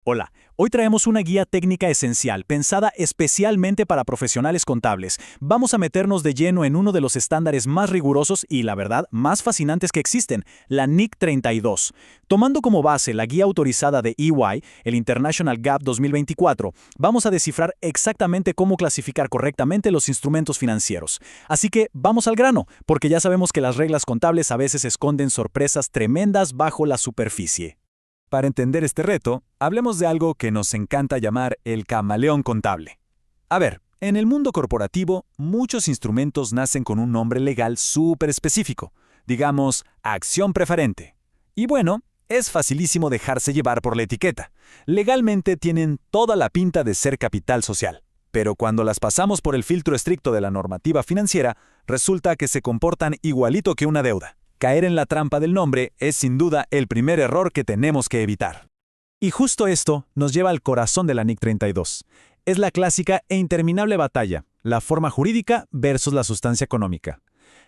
Hola, hoy traemos una guía técnica esencial, pensada especialmente para profesionales contables. Vamos a meternos de lleno en uno de los estándares más rigurosos y, la verdad, más fascinantes que existen, la NIC 32. Tomando como base la guía autorizada de EY, el International GAAP 2024, vamos a descifrar exactamente cómo clasificar correctamente los instrumentos financieros. Así que vamos al grano, porque ya sabemos que las reglas contables a veces esconden sorpresas tremendas bajo la superficie. Para entender este reto, hablemos de algo que nos encanta llamar el camaleón contable. A ver, en el mundo corporativo, muchos instrumentos nacen con un nombre legal súper específico, digamos, acción preferente. Y bueno, es facilísimo dejarse llevar por la etiqueta. Legalmente tienen toda la pinta de ser capital social. Pero cuando las pasamos por el filtro estricto de la normativa financiera, resulta que se comportan igualito que una deuda. Caer en la trampa del nombre es sin duda el primer error que tenemos que evitar. Y justo esto nos lleva al corazón de la NIC 32. Es la clásica e interminable batalla, la forma jurídica versus la sustancia económica.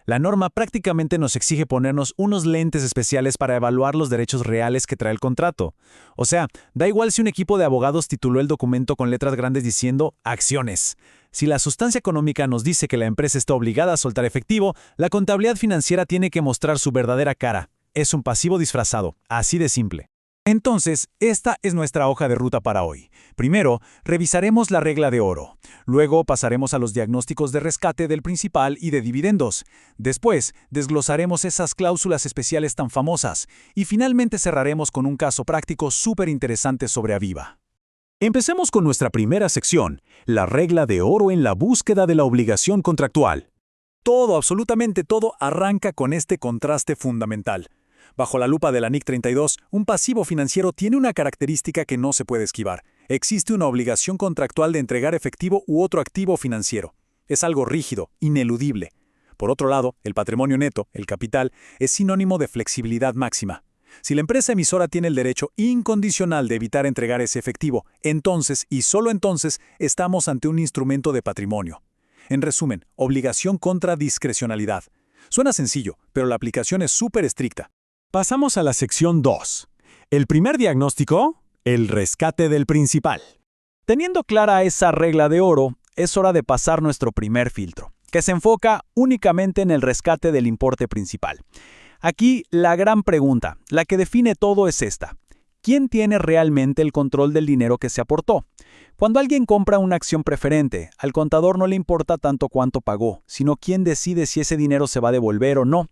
La norma prácticamente nos exige ponernos unos lentes especiales para evaluar los derechos reales que trae el contrato. O sea, da igual si un equipo de abogados tituló el documento con letras grandes diciendo acciones. Si la sustancia económica nos dice que la empresa está obligada a soltar efectivo, la contabilidad financiera tiene que mostrar su verdadera cara. Es un pasivo disfrazado, así de simple. Entonces, esta es nuestra hoja de ruta para hoy. Primero, revisaremos la regla de oro. Luego pasaremos a los diagnósticos de rescate del principal y de dividendos. Después, desglosaremos esas cláusulas especiales tan famosas. Y finalmente cerraremos con un caso práctico súper interesante sobre Aviva. Empecemos con nuestra primera sección, la regla de oro en la búsqueda de la obligación contractual. Todo, absolutamente todo, arranca con este contraste fundamental. Bajo la lupa de la NIC 32, un pasivo financiero tiene una característica que no se puede esquivar. Existe una obligación contractual de entregar efectivo u otro activo financiero. Es algo rígido, ineludible. Por otro lado, el patrimonio neto, el capital, es sinónimo de flexibilidad máxima. Si la empresa emisora tiene el derecho incondicional de evitar entregar ese efectivo, entonces, y solo entonces, estamos ante un instrumento de patrimonio. En resumen, obligación contra discrecionalidad. Suena sencillo, pero la aplicación es súper estricta. Pasamos a la sección 2. El primer diagnóstico, el rescate del principal. Teniendo clara esa regla de oro, es hora de pasar nuestro primer filtro, que se enfoca únicamente en el rescate del importe principal. Aquí la gran pregunta, la que define todo es esta. ¿Quién tiene realmente el control del dinero que se aportó? Cuando alguien compra una acción preferente, al contador no le importa tanto cuánto pagó, sino quién decide si ese dinero se va a devolver o no.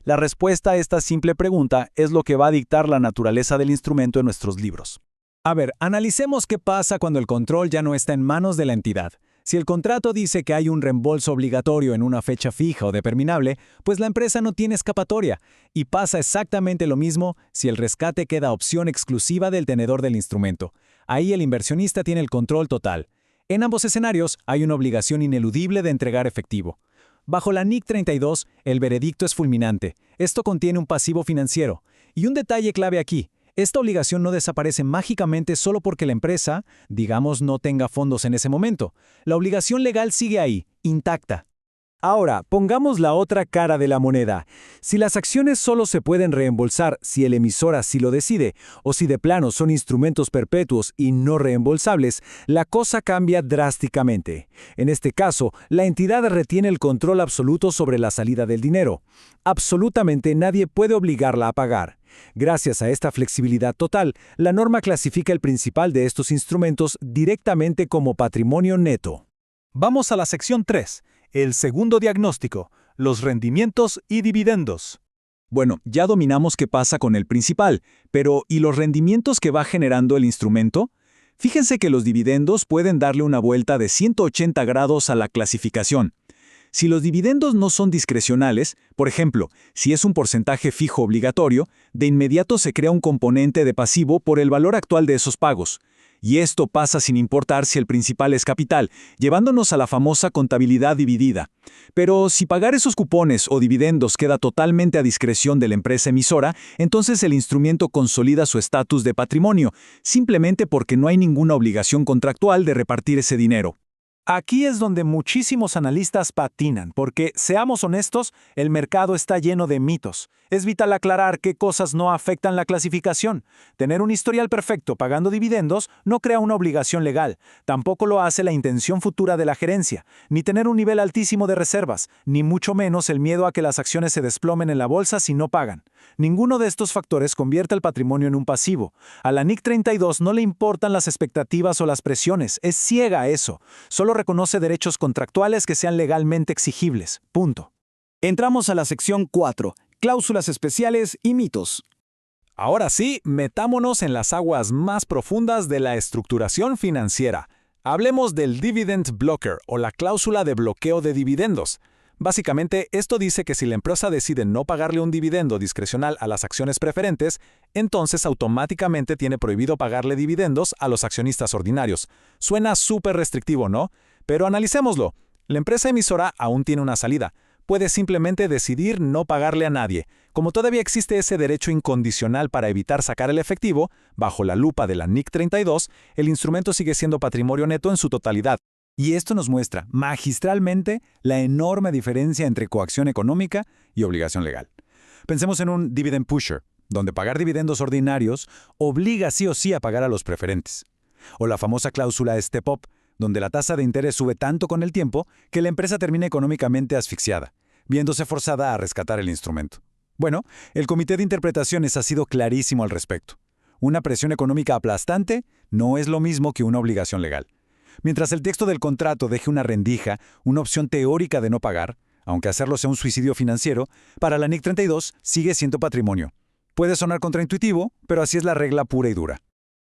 La respuesta a esta simple pregunta es lo que va a dictar la naturaleza del instrumento en nuestros libros. A ver, analicemos qué pasa cuando el control ya no está en manos de la entidad. Si el contrato dice que hay un reembolso obligatorio en una fecha fija o determinable, pues la empresa no tiene escapatoria. Y pasa exactamente lo mismo si el rescate queda opción exclusiva del tenedor del instrumento. Ahí el inversionista tiene el control total. En ambos escenarios hay una obligación ineludible de entregar efectivo. Bajo la NIC 32, el veredicto es fulminante. Esto contiene un pasivo financiero. Y un detalle clave aquí. Esta obligación no desaparece mágicamente solo porque la empresa, digamos, no tenga fondos en ese momento. La obligación legal sigue ahí, intacta. Ahora, pongamos la otra cara de la moneda. Si las acciones solo se pueden reembolsar si el emisor así lo decide, o si de plano son instrumentos perpetuos y no reembolsables, la cosa cambia drásticamente. En este caso, la entidad retiene el control absoluto sobre la salida del dinero. Absolutamente nadie puede obligarla a pagar. Gracias a esta flexibilidad total, la norma clasifica el principal de estos instrumentos directamente como patrimonio neto. Vamos a la sección 3, el segundo diagnóstico, los rendimientos y dividendos. Bueno, ya dominamos qué pasa con el principal, pero ¿y los rendimientos que va generando el instrumento? Fíjense que los dividendos pueden darle una vuelta de 180 grados a la clasificación. Si los dividendos no son discrecionales, por ejemplo, si es un porcentaje fijo obligatorio, de inmediato se crea un componente de pasivo por el valor actual de esos pagos. Y esto pasa sin importar si el principal es capital, llevándonos a la famosa contabilidad dividida. Pero si pagar esos cupones o dividendos queda totalmente a discreción de la empresa emisora, entonces el instrumento consolida su estatus de patrimonio, simplemente porque no hay ninguna obligación contractual de repartir ese dinero. Aquí es donde muchísimos analistas patinan, porque, seamos honestos, el mercado está lleno de mitos. Es vital aclarar qué cosas no afectan la clasificación. Tener un historial perfecto pagando dividendos no crea una obligación legal, tampoco lo hace la intención futura de la gerencia, ni tener un nivel altísimo de reservas, ni mucho menos el miedo a que las acciones se desplomen en la bolsa si no pagan. Ninguno de estos factores convierte el patrimonio en un pasivo. A la NIC 32 no le importan las expectativas o las presiones, es ciega a eso. Solo reconoce derechos contractuales que sean legalmente exigibles. Punto. Entramos a la sección 4, cláusulas especiales y mitos. Ahora sí, metámonos en las aguas más profundas de la estructuración financiera. Hablemos del Dividend Blocker o la cláusula de bloqueo de dividendos. Básicamente, esto dice que si la empresa decide no pagarle un dividendo discrecional a las acciones preferentes, entonces automáticamente tiene prohibido pagarle dividendos a los accionistas ordinarios. Suena súper restrictivo, ¿no? Pero analicémoslo. La empresa emisora aún tiene una salida. Puede simplemente decidir no pagarle a nadie. Como todavía existe ese derecho incondicional para evitar sacar el efectivo, bajo la lupa de la NIC 32, el instrumento sigue siendo patrimonio neto en su totalidad. Y esto nos muestra magistralmente la enorme diferencia entre coacción económica y obligación legal. Pensemos en un dividend pusher, donde pagar dividendos ordinarios obliga sí o sí a pagar a los preferentes. O la famosa cláusula step up, donde la tasa de interés sube tanto con el tiempo que la empresa termina económicamente asfixiada, viéndose forzada a rescatar el instrumento. Bueno, el Comité de Interpretaciones ha sido clarísimo al respecto. Una presión económica aplastante no es lo mismo que una obligación legal. Mientras el texto del contrato deje una rendija, una opción teórica de no pagar, aunque hacerlo sea un suicidio financiero, para la NIC 32 sigue siendo patrimonio. Puede sonar contraintuitivo, pero así es la regla pura y dura.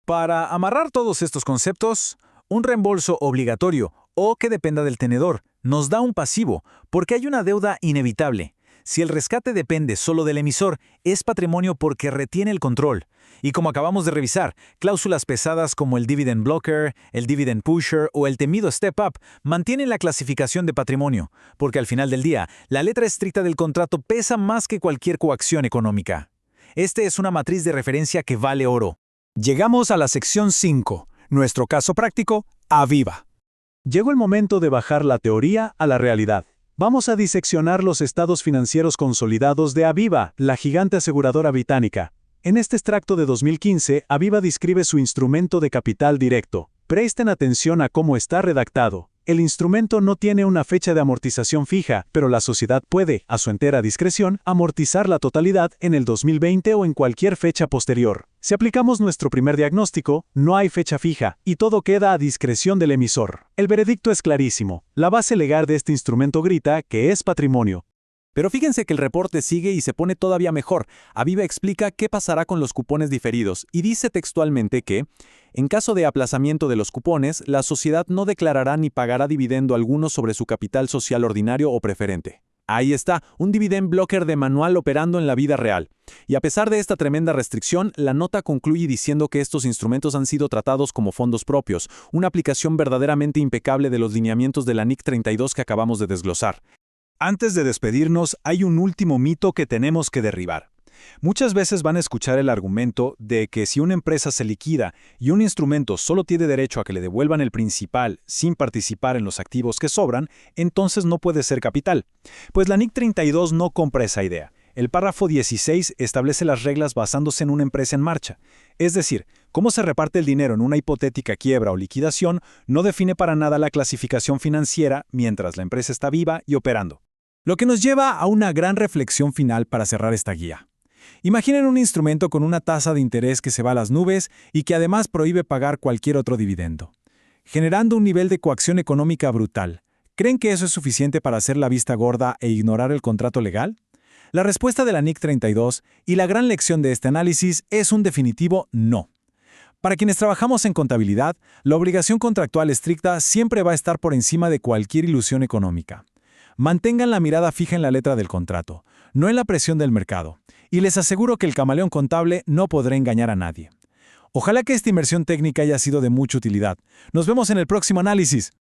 Para amarrar todos estos conceptos, un reembolso obligatorio o que dependa del tenedor nos da un pasivo, porque hay una deuda inevitable. Si el rescate depende solo del emisor, es patrimonio porque retiene el control. Y como acabamos de revisar, cláusulas pesadas como el Dividend Blocker, el Dividend Pusher o el temido Step Up mantienen la clasificación de patrimonio, porque al final del día, la letra estricta del contrato pesa más que cualquier coacción económica. Este es una matriz de referencia que vale oro. Llegamos a la sección 5, nuestro caso práctico, Aviva. Llegó el momento de bajar la teoría a la realidad. Vamos a diseccionar los estados financieros consolidados de Aviva, la gigante aseguradora británica. En este extracto de 2015, Aviva describe su instrumento de capital directo. Presten atención a cómo está redactado. El instrumento no tiene una fecha de amortización fija, pero la sociedad puede, a su entera discreción, amortizar la totalidad en el 2020 o en cualquier fecha posterior. Si aplicamos nuestro primer diagnóstico, no hay fecha fija, y todo queda a discreción del emisor. El veredicto es clarísimo. La base legal de este instrumento grita que es patrimonio. Pero fíjense que el reporte sigue y se pone todavía mejor. Aviva explica qué pasará con los cupones diferidos y dice textualmente que, en caso de aplazamiento de los cupones, la sociedad no declarará ni pagará dividendo alguno sobre su capital social ordinario o preferente. Ahí está, un dividend blocker de manual operando en la vida real. Y a pesar de esta tremenda restricción, la nota concluye diciendo que estos instrumentos han sido tratados como fondos propios, una aplicación verdaderamente impecable de los lineamientos de la NIC 32 que acabamos de desglosar. Antes de despedirnos, hay un último mito que tenemos que derribar. Muchas veces van a escuchar el argumento de que si una empresa se liquida y un instrumento solo tiene derecho a que le devuelvan el principal sin participar en los activos que sobran, entonces no puede ser capital. Pues la NIC 32 no compra esa idea. El párrafo 16 establece las reglas basándose en una empresa en marcha. Es decir, cómo se reparte el dinero en una hipotética quiebra o liquidación no define para nada la clasificación financiera mientras la empresa está viva y operando. Lo que nos lleva a una gran reflexión final para cerrar esta guía. Imaginen un instrumento con una tasa de interés que se va a las nubes y que además prohíbe pagar cualquier otro dividendo, generando un nivel de coacción económica brutal. ¿Creen que eso es suficiente para hacer la vista gorda e ignorar el contrato legal? La respuesta de la NIC 32 y la gran lección de este análisis es un definitivo no. Para quienes trabajamos en contabilidad, la obligación contractual estricta siempre va a estar por encima de cualquier ilusión económica. Mantengan la mirada fija en la letra del contrato, no en la presión del mercado, y les aseguro que el camaleón contable no podrá engañar a nadie. Ojalá que esta inmersión técnica haya sido de mucha utilidad. Nos vemos en el próximo análisis.